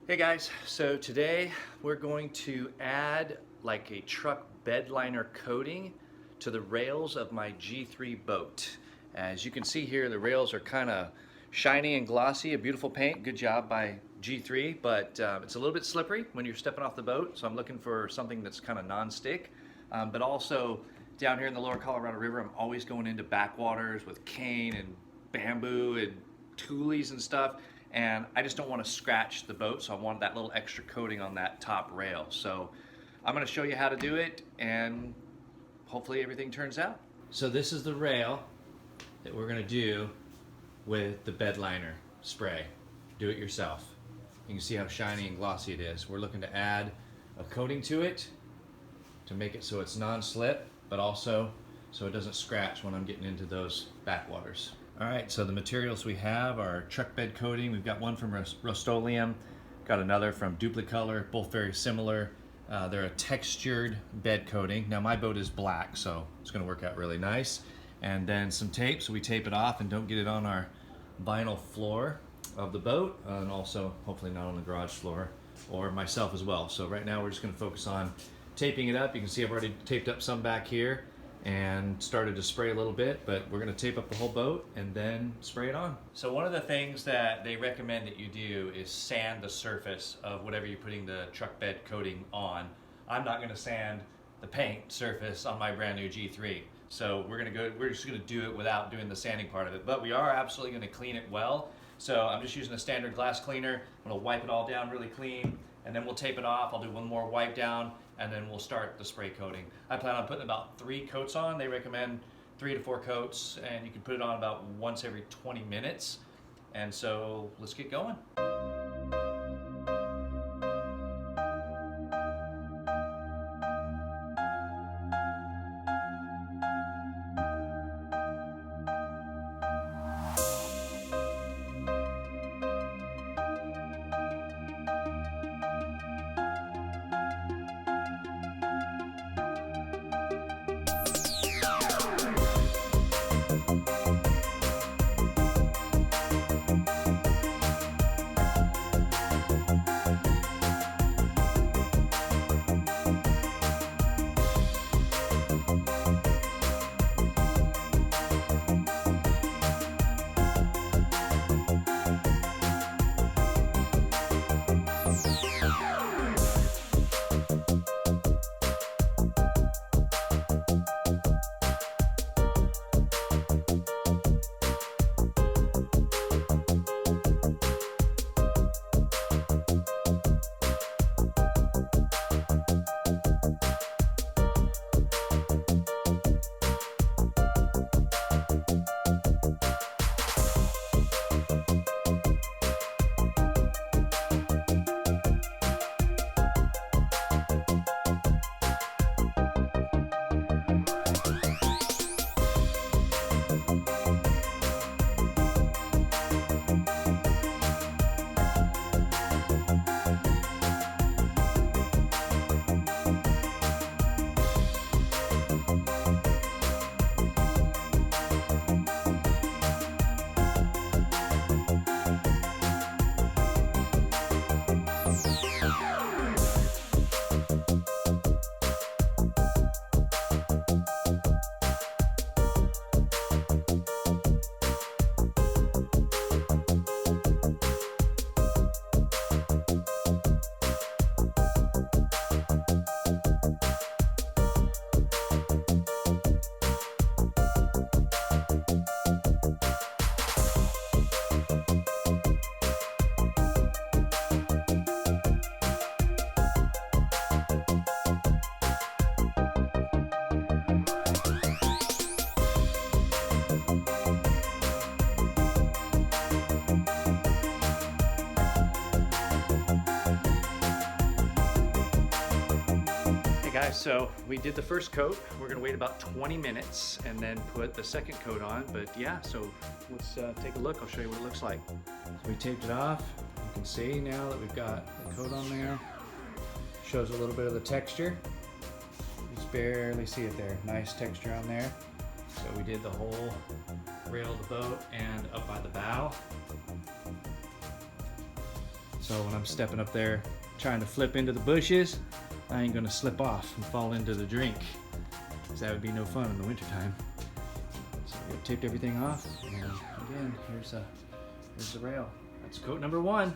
Hey guys, so today we're going to add like a truck bed liner coating to the rails of my G3 boat. As you can see here, the rails are kind of shiny and glossy, a beautiful paint, good job by G3, but it's a little bit slippery when you're stepping off the boat, so I'm looking for something that's kind of non-stick. But also down here in the lower Colorado River, I'm always going into backwaters with cane and bamboo and tules and stuff, and I just don't want to scratch the boat, so I wanted that little extra coating on that top rail. So I'm going to show you how to do it, and hopefully everything turns out. So this is the rail that we're going to do with the bed liner spray. Do it yourself. You can see how shiny and glossy it is. We're looking to add a coating to it to make it so it's non-slip, but also so it doesn't scratch when I'm getting into those backwaters. All right, so the materials we have are truck bed coating. We've got one from Rust-Oleum, got another from Duplicolor, both very similar. They're a textured bed coating. Now my boat is black, so it's gonna work out really nice. And then some tape, so we tape it off and don't get it on our vinyl floor of the boat, and also hopefully not on the garage floor, or myself as well. So right now we're just gonna focus on taping it up. You can see I've already taped up some back here and started to spray a little bit, but we're gonna tape up the whole boat and then spray it on. So one of the things that they recommend that you do is sand the surface of whatever you're putting the truck bed coating on. I'm not gonna sand the paint surface on my brand new G3. So we're just gonna do it without doing the sanding part of it, but we are absolutely gonna clean it well. So I'm just using a standard glass cleaner. I'm gonna wipe it all down really clean, and then we'll tape it off. I'll do one more wipe down, and then we'll start the spray coating. I plan on putting about 3 coats on. They recommend 3 to 4 coats, and you can put it on about once every 20 minutes. And so let's get going. Guys, so we did the first coat. We're gonna wait about 20 minutes and then put the second coat on. But yeah, so let's take a look. I'll show you what it looks like. So we taped it off. You can see now that we've got the coat on there. Shows a little bit of the texture. You just barely see it there. Nice texture on there. So we did the whole rail of the boat and up by the bow. So when I'm stepping up there trying to flip into the bushes, I ain't gonna slip off and fall into the drink, because that would be no fun in the wintertime. So we taped everything off, and again, here's the rail. That's coat number 1.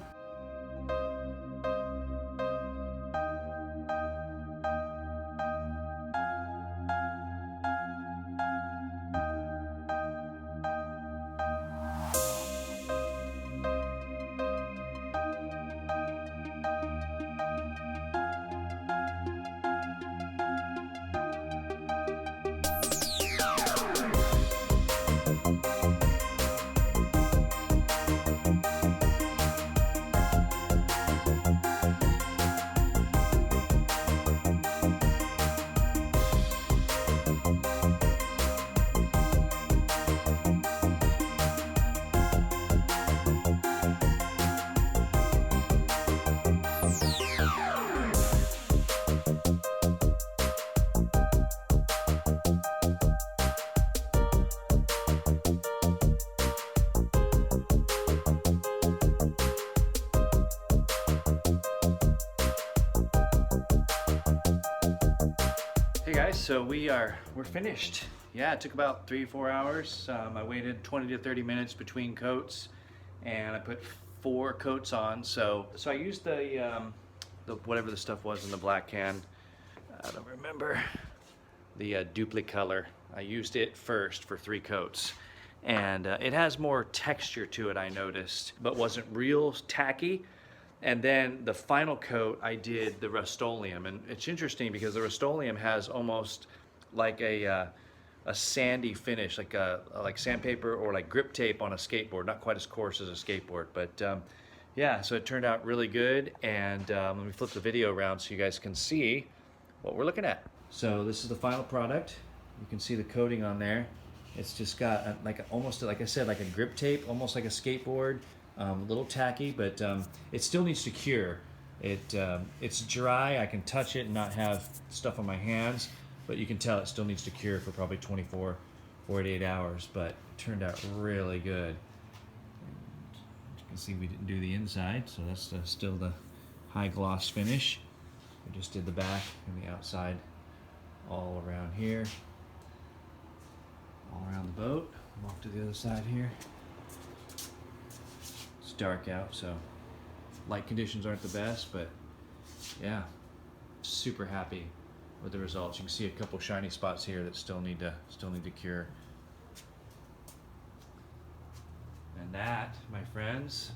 Hey guys, so we're finished. Yeah, it took about 3-4 hours. I waited 20 to 30 minutes between coats, and I put 4 coats on. So I used the whatever the stuff was in the black can. I don't remember, the Duplicolor. I used it first for 3 coats, and it has more texture to it, I noticed, but wasn't real tacky. And then the final coat, I did the Rust-Oleum, and it's interesting because the Rust-Oleum has almost like a sandy finish, like sandpaper or like grip tape on a skateboard. Not quite as coarse as a skateboard, but yeah. So it turned out really good. And let me flip the video around so you guys can see what we're looking at. So this is the final product. You can see the coating on there. It's just got almost like I said, like a grip tape, almost like a skateboard. A little tacky, but it still needs to cure. It's dry. I can touch it and not have stuff on my hands, but you can tell it still needs to cure for probably 24, 48 hours, but it turned out really good. You can see we didn't do the inside, so that's still the high gloss finish. We just did the back and the outside all around here, all around the boat. Walk to the other side here. Dark out, so light conditions aren't the best, but yeah, super happy with the results. You can see a couple shiny spots here that still need to cure. And that, my friends,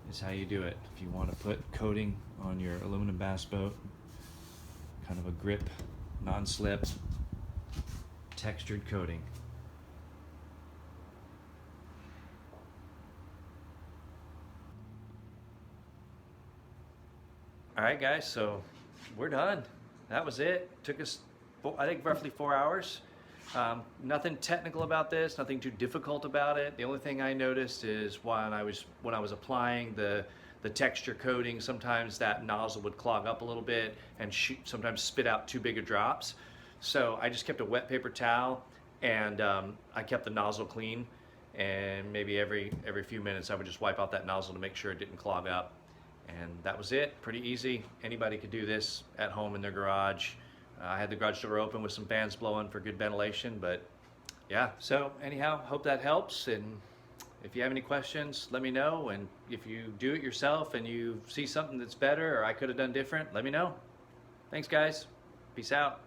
is how you do it. If you want to put coating on your aluminum bass boat, kind of a grip, non-slip, textured coating. All right, guys, so we're done. That was it. Took us, I think, roughly 4 hours. Nothing technical about this, nothing too difficult about it. The only thing I noticed is when I was applying the texture coating, sometimes that nozzle would clog up a little bit and sometimes spit out too big of drops. So I just kept a wet paper towel, and I kept the nozzle clean, and maybe every few minutes I would just wipe out that nozzle to make sure it didn't clog up. And that was it. Pretty easy. Anybody could do this at home in their garage. I had the garage door open with some fans blowing for good ventilation, but yeah. So anyhow, hope that helps. And if you have any questions, let me know. And if you do it yourself and you see something that's better or I could have done different, let me know. Thanks, guys. Peace out.